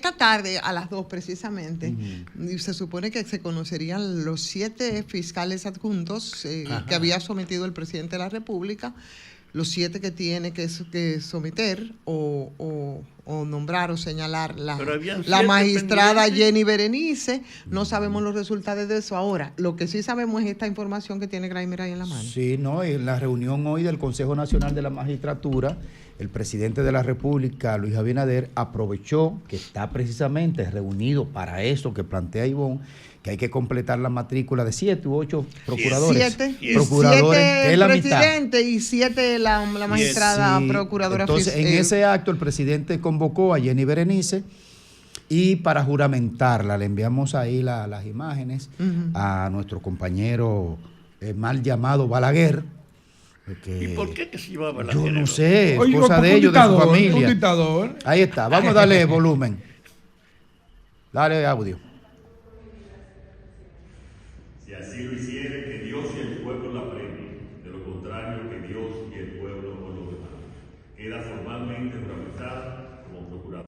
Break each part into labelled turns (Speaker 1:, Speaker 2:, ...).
Speaker 1: esta tarde, a las 2 precisamente, se supone que se conocerían los 7 fiscales adjuntos que había sometido el presidente de la República, los 7 que tiene que someter o nombrar o señalar la magistrada Jenny Berenice. No sabemos los resultados de eso ahora. Lo que sí sabemos es esta información que tiene Graimer ahí en la mano.
Speaker 2: Sí, no, en la reunión hoy del Consejo Nacional de la Magistratura, el presidente de la República, Luis Abinader, aprovechó que está precisamente reunido para eso que plantea Ivonne, que hay que completar la matrícula de 7 u 8 procuradores.
Speaker 1: 7
Speaker 2: procuradores, que es la
Speaker 1: presidente
Speaker 2: mitad.
Speaker 1: Y 7 la magistrada procuradora.
Speaker 2: Entonces, en ese acto, el presidente convocó a Jenny Berenice y para juramentarla, le enviamos ahí las imágenes a nuestro compañero mal llamado Balaguer.
Speaker 3: ¿Y por qué que se iba Balaguer?
Speaker 2: Yo no sé, es cosa de ellos, de su familia.
Speaker 4: Un dictador.
Speaker 2: Ahí está, vamos a darle volumen. Dale audio.
Speaker 5: Si así lo hiciere, que Dios y el pueblo la premien. De lo contrario, que Dios y el pueblo no lo demandan. Queda formalmente juramentada como procuradora.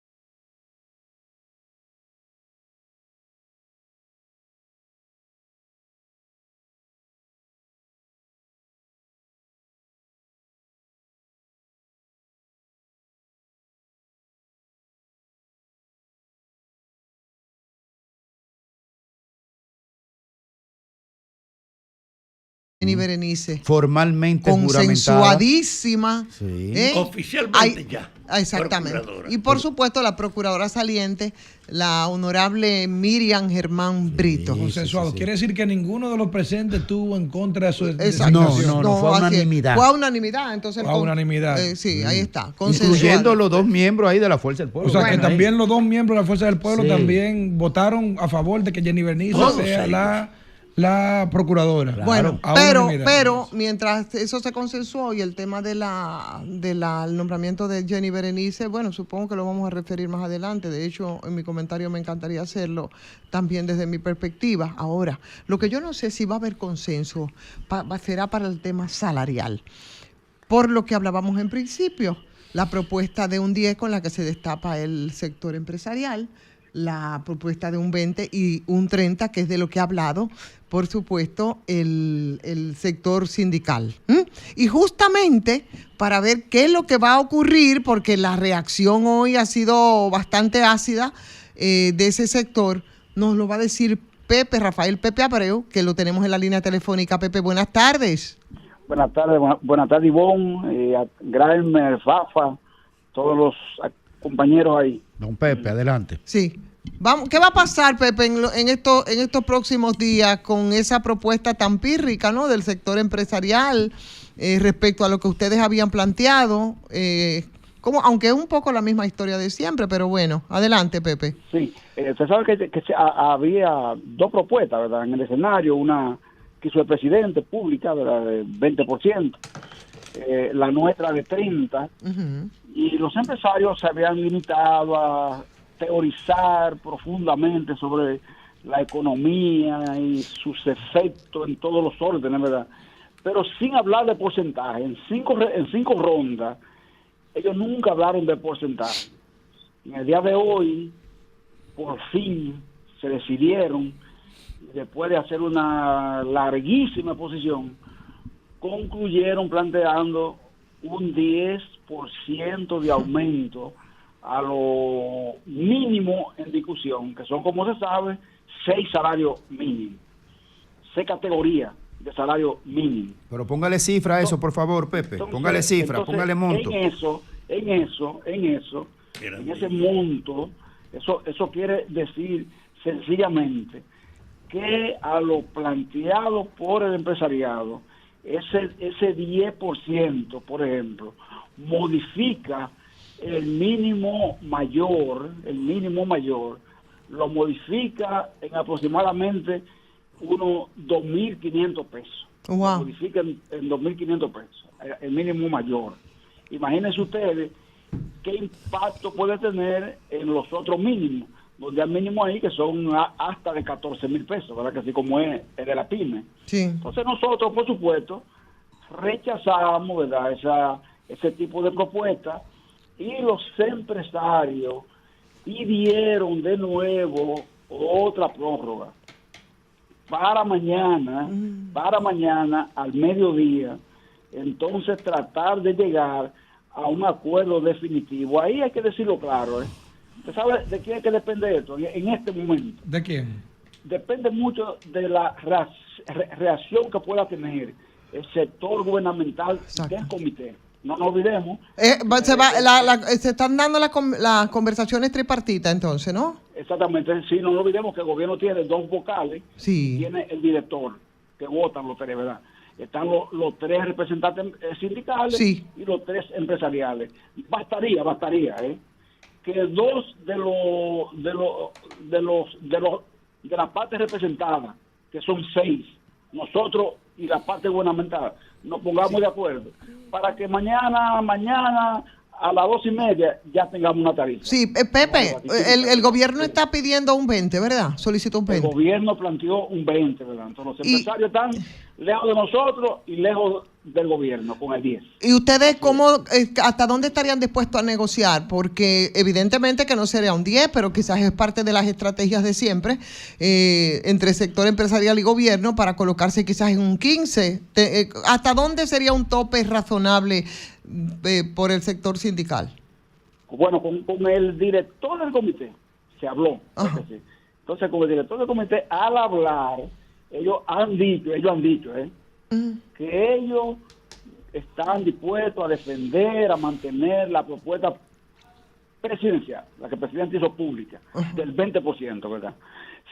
Speaker 1: Jenny Berenice.
Speaker 2: Formalmente juramentada.
Speaker 1: Consensuadísima.
Speaker 2: Sí.
Speaker 3: Oficialmente ya.
Speaker 1: Exactamente.
Speaker 3: Procuradora.
Speaker 1: Y por supuesto la procuradora saliente, la honorable Miriam Germán Brito.
Speaker 4: Consensuado.
Speaker 2: Sí.
Speaker 4: Quiere decir que ninguno de los presentes estuvo en contra de su
Speaker 1: Exacto.
Speaker 2: No, fue a unanimidad.
Speaker 1: Fue a unanimidad. Entonces,
Speaker 4: Fue a unanimidad.
Speaker 1: Sí, ahí está.
Speaker 2: Incluyendo los 2 miembros ahí de la Fuerza del Pueblo.
Speaker 4: O sea, que
Speaker 1: Bueno,
Speaker 4: también los 2 miembros de la Fuerza del Pueblo
Speaker 2: Sí.
Speaker 4: también votaron a favor de que Jenny Berenice sea la procuradora.
Speaker 2: Claro.
Speaker 1: Bueno,
Speaker 4: A
Speaker 1: pero
Speaker 4: unanimidad.
Speaker 1: mientras eso se consensuó y el tema del nombramiento de Jenny Berenice, bueno, supongo que lo vamos a referir más adelante. De hecho, en mi comentario me encantaría hacerlo también desde mi perspectiva. Ahora, lo que yo no sé si va a haber consenso será para el tema salarial. Por lo que hablábamos en principio, la propuesta de un 10 con la que se destapa el sector empresarial, la propuesta de un 20 y un 30, que es de lo que ha hablado, por supuesto, el sector sindical. Y justamente para ver qué es lo que va a ocurrir, porque la reacción hoy ha sido bastante ácida de ese sector, nos lo va a decir Rafael Pepe Abreu, que lo tenemos en la línea telefónica. Pepe, buenas tardes.
Speaker 6: Buenas tardes Ivonne, Graimer, Fafa, todos los compañeros ahí.
Speaker 2: Don Pepe, adelante.
Speaker 1: Sí. ¿Qué va a pasar, Pepe, en estos próximos días con esa propuesta tan pírrica, ¿no?, del sector empresarial respecto a lo que ustedes habían planteado? Aunque es un poco la misma historia de siempre, pero bueno, adelante, Pepe.
Speaker 6: Sí, usted sabe que había 2 propuestas, ¿verdad?, en el escenario. Una que hizo el presidente pública, ¿verdad?, de 20%, la nuestra de 30%, y los empresarios se habían limitado a teorizar profundamente sobre la economía y sus efectos en todos los órdenes, ¿verdad? Pero sin hablar de porcentaje. En cinco rondas, ellos nunca hablaron de porcentaje. En el día de hoy, por fin, se decidieron, después de hacer una larguísima exposición, concluyeron planteando un 10% de aumento a lo mínimo en discusión, que son, como se sabe, 6 salarios mínimos, 6 categorías de salario mínimo.
Speaker 2: Pero póngale cifra a eso, por favor, Pepe. Póngale cifra, póngale monto.
Speaker 6: En ese monto, eso quiere decir sencillamente que a lo planteado por el empresariado, ese 10%, por ejemplo, modifica el mínimo mayor, lo modifica en aproximadamente unos 2.500 pesos.
Speaker 1: Wow.
Speaker 6: Lo modifica en 2.500 pesos, el mínimo mayor. Imagínense ustedes qué impacto puede tener en los otros mínimos, donde hay mínimos ahí que son hasta de 14.000 pesos, ¿verdad? Que así como es el de la pyme.
Speaker 1: Sí.
Speaker 6: Entonces nosotros, por supuesto, rechazamos, ¿verdad?, ese tipo de propuestas, y los empresarios pidieron de nuevo otra prórroga para mañana al mediodía, entonces tratar de llegar a un acuerdo definitivo. Ahí hay que decirlo claro, ¿eh? ¿Usted sabe de quién es que depende esto en este momento?
Speaker 4: ¿De quién?
Speaker 6: Depende mucho de la reacción que pueda tener el sector gubernamental del comité. No nos olvidemos.
Speaker 1: Se están dando las conversaciones tripartitas entonces, ¿no?
Speaker 6: Exactamente, sí, no nos olvidemos que el gobierno tiene 2 vocales,
Speaker 1: sí.
Speaker 6: Tiene el director, que votan los 3, ¿verdad? Están los 3 representantes sindicales,
Speaker 1: sí,
Speaker 6: y los 3 empresariales. Bastaría, que 2 de la parte representada, que son 6, nosotros y la parte gubernamental, nos pongamos de acuerdo para que mañana a las 2:30 ya tengamos una tarifa.
Speaker 1: Sí, Pepe, el gobierno está pidiendo un 20, ¿verdad? Solicitó un 20.
Speaker 6: El gobierno planteó un 20, ¿verdad? Entonces los empresarios están lejos de nosotros y lejos del gobierno con el 10.
Speaker 1: ¿Y ustedes hasta dónde estarían dispuestos a negociar? Porque evidentemente que no sería un 10, pero quizás es parte de las estrategias de siempre entre sector empresarial y gobierno para colocarse quizás en un 15. ¿Hasta dónde sería un tope razonable por el sector sindical?
Speaker 6: Bueno, con el director del comité se habló. Entonces, con el director del comité, al hablar, ellos han dicho, que ellos están dispuestos a defender, a mantener la propuesta presidencial, la que el presidente hizo pública, del 20%, ¿verdad?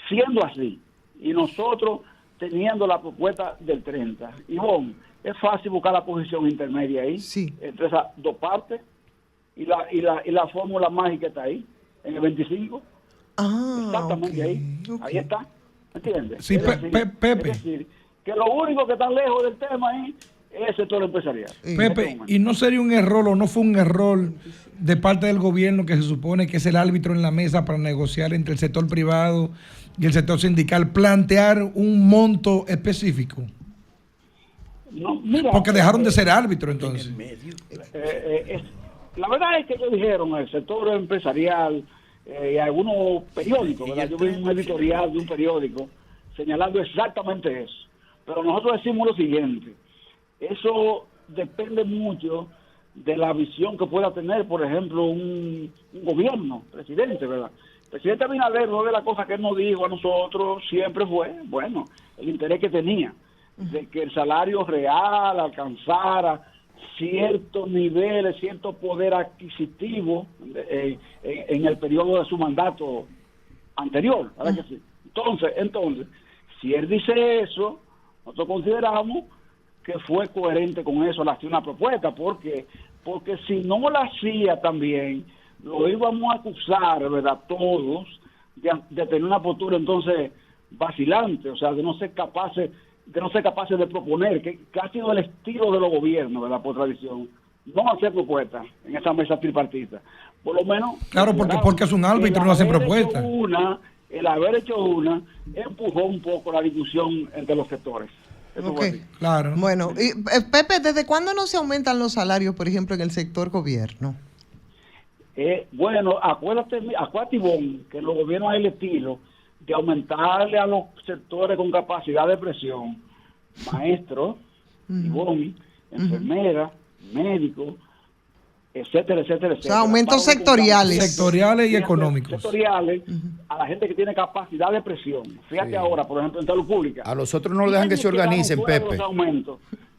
Speaker 6: Siendo así, y nosotros teniendo la propuesta del 30%, y bueno, es fácil buscar la posición intermedia ahí,
Speaker 1: sí,
Speaker 6: entre esas 2 partes, y la fórmula mágica está ahí, en el 25%. Exactamente, ahí está. ¿Entiendes?
Speaker 4: Sí, Pepe.
Speaker 6: Es decir, que lo único que está lejos del tema ahí es el sector empresarial.
Speaker 4: Pepe, ¿y no sería un error o no fue un error de parte del gobierno, que se supone que es el árbitro en la mesa para negociar entre el sector privado y el sector sindical, plantear un monto específico?
Speaker 6: No, mira,
Speaker 4: porque dejaron de ser árbitro entonces.
Speaker 3: En el medio.
Speaker 6: La verdad es que ellos dijeron, el sector empresarial y algunos periódicos, ¿verdad? Yo vi un editorial de un periódico señalando exactamente eso. Pero nosotros decimos lo siguiente: eso depende mucho de la visión que pueda tener, por ejemplo, un gobierno, presidente, ¿verdad? El presidente Abinader, una de las cosas que él nos dijo a nosotros siempre fue, bueno, el interés que tenía de que el salario real alcanzara ciertos niveles, cierto poder adquisitivo en el periodo de su mandato anterior, ¿verdad que sí? Entonces, si él dice eso, nosotros consideramos que fue coherente con eso, le hacía una propuesta, porque si no la hacía también, lo íbamos a acusar, ¿verdad?, todos, de tener una postura entonces vacilante, o sea, de no ser capaces de proponer, que ha sido el estilo de los gobiernos, ¿verdad?, por tradición, no hacer propuestas en esa mesa tripartita. Por lo menos... Claro,
Speaker 4: porque es un árbitro, no hace propuestas.
Speaker 6: El haber hecho una empujó un poco la discusión entre los sectores.
Speaker 1: Okay.
Speaker 4: Claro.
Speaker 1: Bueno, y, Pepe, ¿desde cuándo no se aumentan los salarios, por ejemplo, en el sector gobierno?
Speaker 6: Bueno, acuérdate, Ivonne, que los gobiernos hay el estilo de aumentarle a los sectores con capacidad de presión, maestros, Ivonne, enfermeras, médicos, etcétera, etcétera, etcétera.
Speaker 1: O sea, aumentos sectoriales.
Speaker 4: Sectoriales y económicos.
Speaker 6: Sectoriales a la gente que tiene capacidad de presión. Fíjate ahora, por ejemplo, en salud pública.
Speaker 2: A los otros no lo dejan que se organicen, Pepe.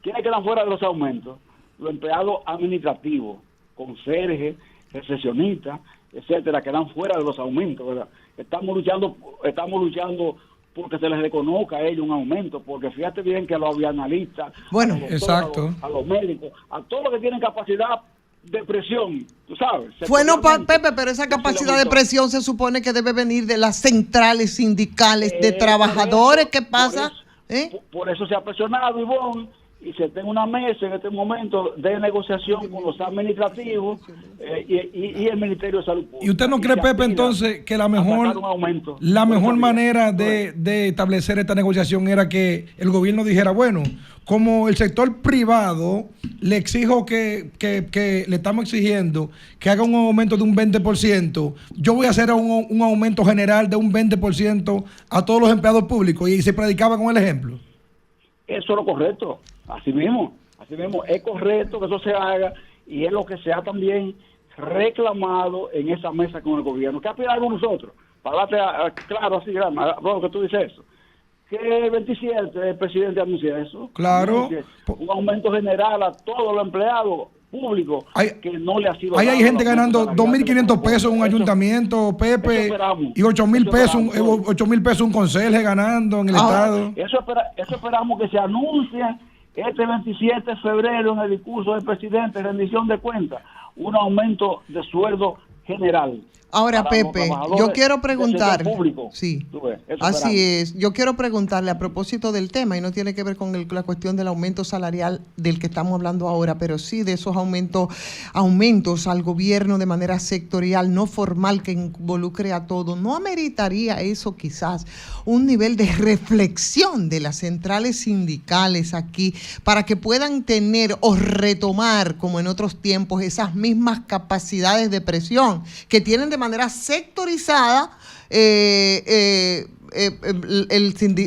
Speaker 6: ¿Quiénes quedan fuera de los aumentos? Los empleados administrativos, conserjes, recesionistas, etcétera, quedan fuera de los aumentos, ¿verdad? Estamos luchando porque se les reconozca a ellos un aumento, porque fíjate bien que a los analistas,
Speaker 1: bueno,
Speaker 6: a los
Speaker 4: exacto,
Speaker 6: a los médicos, a todos los que tienen capacidad de presión, tú sabes.
Speaker 1: Bueno, Pepe, pero esa capacidad de presión se supone que debe venir de las centrales sindicales de trabajadores. ¿Qué pasa?
Speaker 6: Por eso se ha presionado, Ivonne, y se tenga una mesa en este momento de negociación con los administrativos y el Ministerio de Salud Pública.
Speaker 4: ¿Y usted no cree, Pepe, entonces que la mejor manera de establecer esta negociación era que el gobierno dijera, bueno, como el sector privado le exijo que le estamos exigiendo que haga un aumento de un 20%, yo voy a hacer un aumento general de un 20% a todos los empleados públicos, y se predicaba con el ejemplo?
Speaker 6: Eso es lo correcto, así mismo, es correcto que eso se haga, y es lo que se ha también reclamado en esa mesa con el gobierno. ¿Qué aspiramos nosotros? Para hablarte claro, así grande, lo que tú dices eso. Que el 27 el presidente anuncia eso.
Speaker 4: Claro.
Speaker 6: Un aumento general a todos los empleados públicos que no le ha sido.
Speaker 4: Hay gente ganando 2.500 pesos en un ayuntamiento, Pepe, y 8.000 pesos un conserje ganando en el Estado.
Speaker 6: Eso esperamos que se anuncie este 27 de febrero en el discurso del presidente, rendición de cuentas, un aumento de sueldo general.
Speaker 1: Ahora, Pepe, yo quiero preguntar,
Speaker 6: sí,
Speaker 1: así es, yo quiero preguntarle a propósito del tema, y no tiene que ver con la cuestión del aumento salarial del que estamos hablando ahora, pero sí de esos aumentos al gobierno de manera sectorial, no formal, que involucre a todo. ¿No ameritaría eso quizás un nivel de reflexión de las centrales sindicales aquí para que puedan tener o retomar, como en otros tiempos, esas mismas capacidades de presión que tienen de manera sectorizada,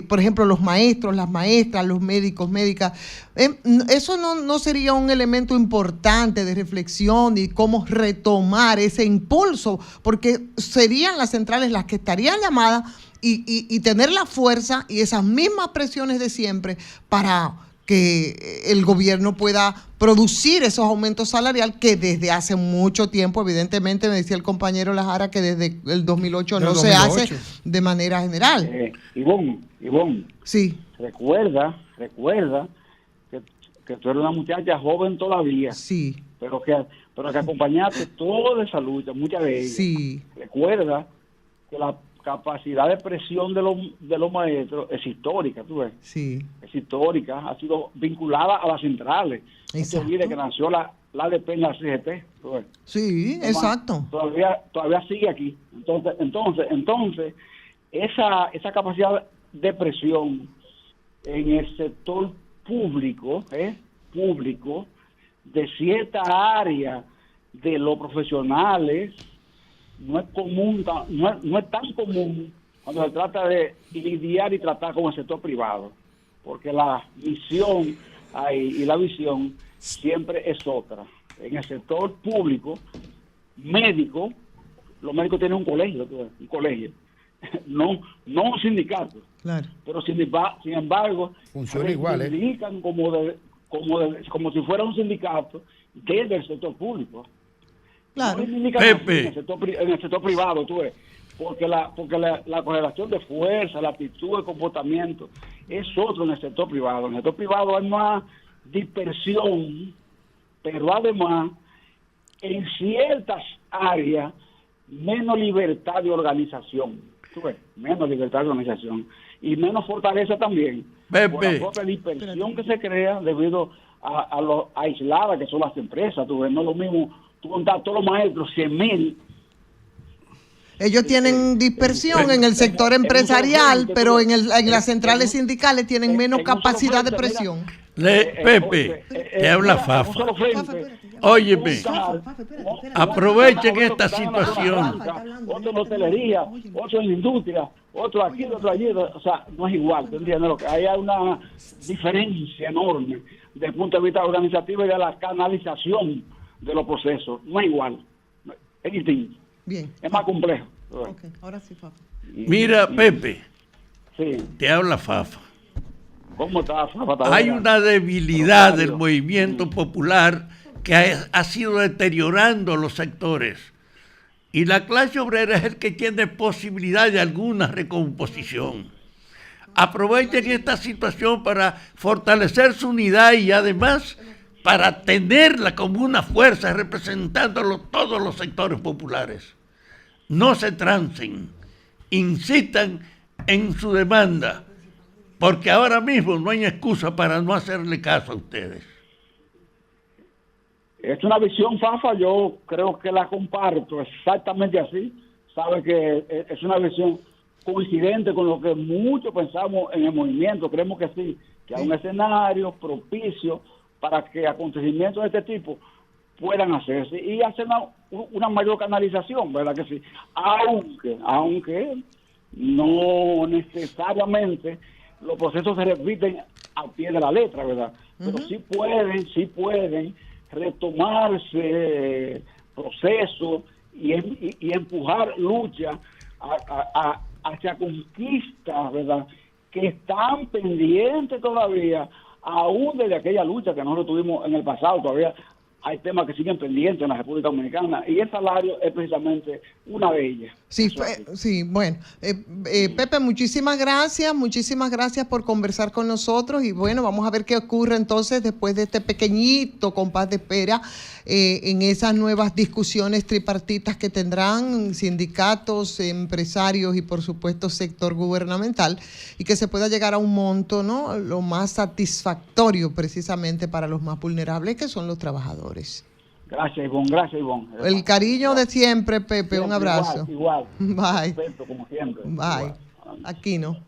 Speaker 1: por ejemplo, los maestros, las maestras, los médicos, médicas? ¿Eso no sería un elemento importante de reflexión y cómo retomar ese impulso? Porque serían las centrales las que estarían llamadas y tener la fuerza y esas mismas presiones de siempre para que el gobierno pueda producir esos aumentos salariales que desde hace mucho tiempo, evidentemente, me decía el compañero Lajara, que desde el 2008 no se hace de manera general.
Speaker 6: Ivonne,
Speaker 1: sí.
Speaker 6: Recuerda que tú eres una muchacha joven todavía,
Speaker 1: sí,
Speaker 6: pero que acompañaste toda esa lucha, muchas de ellas.
Speaker 1: Sí.
Speaker 6: Recuerda que la capacidad de presión de los maestros es histórica, tú ves.
Speaker 1: Sí.
Speaker 6: Es histórica, ha sido vinculada a las centrales. No se olvide que nació la ADP en la CGT, tú ves.
Speaker 1: Sí, además, exacto.
Speaker 6: Todavía sigue aquí. Entonces, esa capacidad de presión en el sector público, de cierta área de los profesionales, no es tan común cuando se trata de lidiar y tratar con el sector privado, porque la misión y la visión siempre es otra. En el sector público, los médicos tienen un colegio, no un sindicato,
Speaker 1: claro.
Speaker 6: Pero sin embargo
Speaker 2: funciona igual,
Speaker 6: indican como si fuera un sindicato desde el sector público.
Speaker 1: Claro.
Speaker 6: No
Speaker 3: Pepe.
Speaker 6: En el sector privado, tú ves, porque la correlación de fuerza, la actitud, el comportamiento es otro en el sector privado. En el sector privado hay más dispersión, pero además en ciertas áreas menos libertad de organización. Tú ves, menos libertad de organización y menos fortaleza también.
Speaker 3: Pepe.
Speaker 6: Por la propia dispersión que se crea debido a lo aisladas que son las empresas. Tú ves, no es lo mismo tú contar a todos los maestros 100,000.
Speaker 1: Ellos tienen dispersión en el sector empresarial, pero en las centrales sindicales tienen menos capacidad de presión.
Speaker 3: Pepe, te habla Fafa. Óyeme, aprovechen esta situación.
Speaker 6: Otro en hotelería, otro en la industria, otro aquí, otro allí. O sea, no es igual, ¿entiendes? Hay una diferencia enorme desde el punto de vista organizativo y de la canalización de los procesos. No es igual, es distinto.
Speaker 1: Bien.
Speaker 6: Es más complejo.
Speaker 1: Okay. Ahora sí, Fafa.
Speaker 3: Mira, Pepe,
Speaker 6: sí.
Speaker 3: Te habla Fafa.
Speaker 6: ¿Cómo está, Fafa?
Speaker 3: Hay una debilidad del movimiento popular que ha sido deteriorando los sectores. Y la clase obrera es el que tiene posibilidad de alguna recomposición. Aprovechen esta situación para fortalecer su unidad y además para tenerla como una fuerza representando todos los sectores populares. No se trancen, insistan en su demanda porque ahora mismo no hay excusa para no hacerle caso a ustedes.
Speaker 6: Es una visión, Fafa, yo creo que la comparto exactamente así. Sabe que es una visión coincidente con lo que muchos pensamos en el movimiento. Creemos que sí, que hay un escenario propicio para que acontecimientos de este tipo puedan hacerse y hacer una mayor canalización, ¿verdad que sí? Aunque no necesariamente los procesos se repiten al pie de la letra, ¿verdad? Pero sí pueden retomarse procesos y empujar lucha hacia conquistas, ¿verdad? Que están pendientes todavía, aún desde aquella lucha que nosotros tuvimos en el pasado. Todavía hay temas que siguen pendientes en la República Dominicana y el salario es precisamente una de ellas.
Speaker 1: Sí, sí, bueno, Pepe, muchísimas gracias por conversar con nosotros y bueno, vamos a ver qué ocurre entonces después de este pequeñito compás de espera en esas nuevas discusiones tripartitas que tendrán sindicatos, empresarios y por supuesto sector gubernamental y que se pueda llegar a un monto, ¿no?, lo más satisfactorio precisamente para los más vulnerables que son los trabajadores.
Speaker 6: Gracias, Ivonne.
Speaker 1: El cariño de siempre, Pepe. Un abrazo.
Speaker 6: Igual.
Speaker 1: Bye.
Speaker 6: Perfecto, como siempre.
Speaker 1: Bye.
Speaker 6: Igual.
Speaker 1: Aquí no.